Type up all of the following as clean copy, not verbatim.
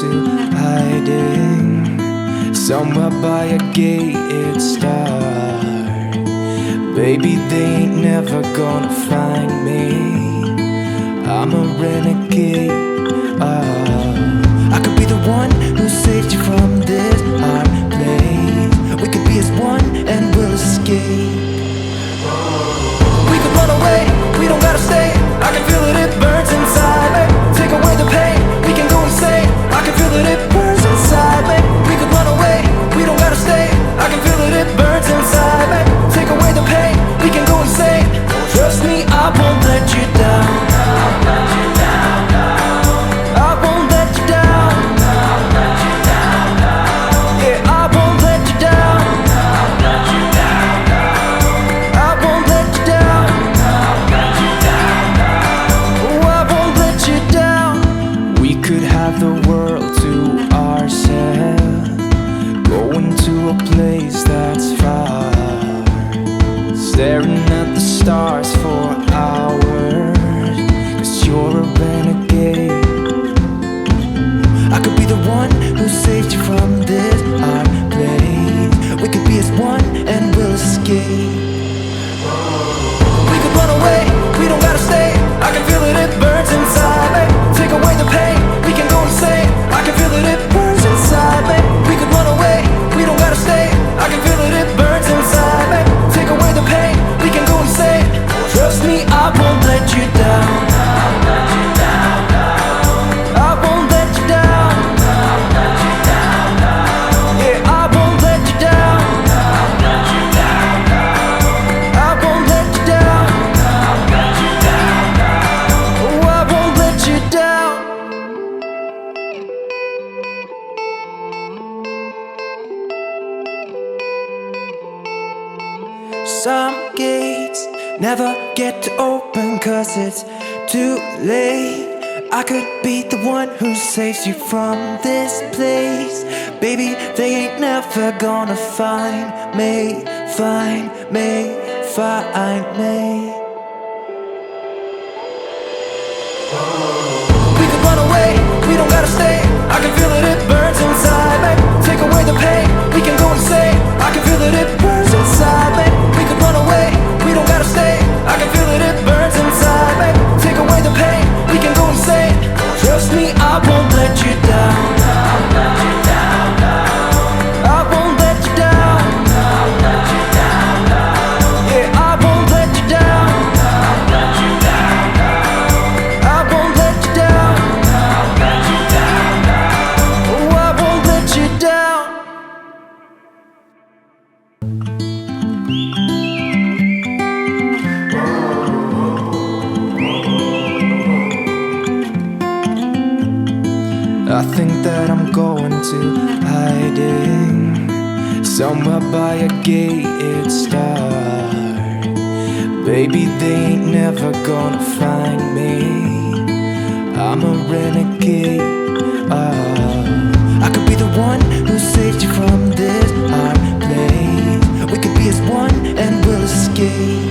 to hiding somewhere by a gated star. Baby, they ain't never gonna find me. I'm a renegade. I could be the one who saved you from this hard place. We could be as one and we'll escape. We could run away, we don't gotta stay. I can feel it, it burns inside me. Take away the pain, we can go insane. I can feel it, it burns inside me. We could run away, we don't gotta stay. I can feel it, it burns inside me. Take away the pain, we can go insane. Trust me, I won't let you down. I won't let you down. Yeah, I won't let you down. I won't let you down. Oh, I won't let you down. We could have the world to ourselves, going to a place that's far, staring at the stars for hours, 'cause you're a renegade. I could be the one who saved you from this hard place. We could be as one and we'll escape. We could run away, we don't gotta stay. I can feel it, it burns inside me. Take away the pain, we can go insane. I can feel it, it burns inside me. We could run away, we don't gotta stay. I can feel it, it burns inside me. Take away the pain, we can go insane. Trust me, I won't let you down. I won't let you down. Yeah, I won't let you down. I won't let you down. Oh, I won't let you down. Some gates never get to open 'cause it's too late. I could be the one who saves you from this place. Baby, they ain't never gonna find me, find me, find me. We could run away, we don't gotta stay. I can feel it, it burns inside me. Take away the pain, we can go insane. I can feel it, it burns inside me. We could run away, we don't gotta stay. I can feel it, it burns inside me. Take away the pain, we can go insane. Trust me, I won't let you down. I won't let you down. Yeah, I won't let you down. I won't let you down. Oh, I won't let you down. I think that I'm going to hiding somewhere by a gated star. Baby, they ain't never gonna find me. I'm a renegade. I could be the one who saved you from this hard place. We could be as one and we'll escape.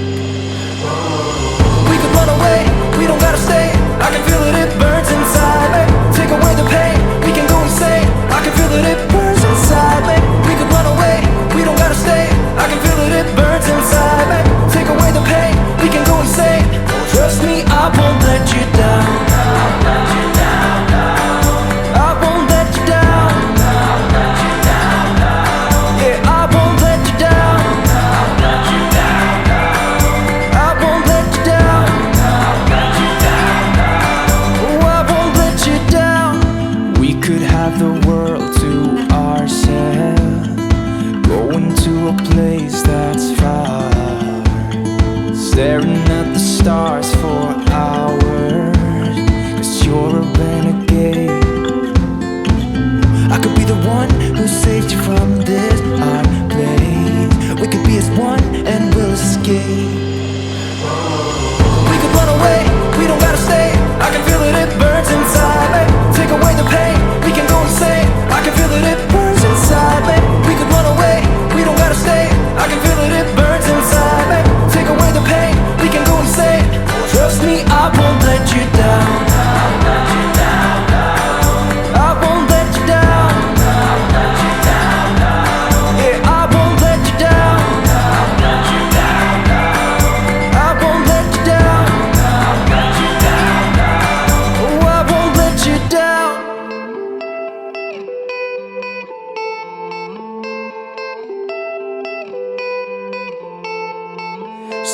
We could run away, we don't gotta stay. I can feel it, it burns inside me. Take away the pain, we can go insane. I can feel it, it burns inside me. We could run away, we don't gotta stay. I can feel it, it burns inside me. Take away the pain, we can go insane. Trust me, I won't let you down. I won't let you down. Yeah,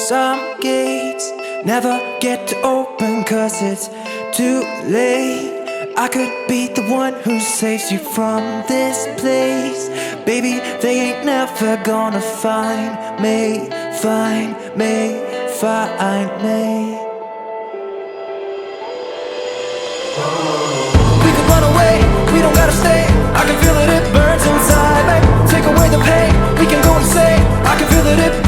Some gates never get to open 'cause it's too late. I could be the one who saves you from this place. Baby, they ain't never gonna find me, find me, find me. We could run away, we don't gotta stay. I can feel it, it burns inside. Babe, take away the pain, we can go insane. I can feel it, it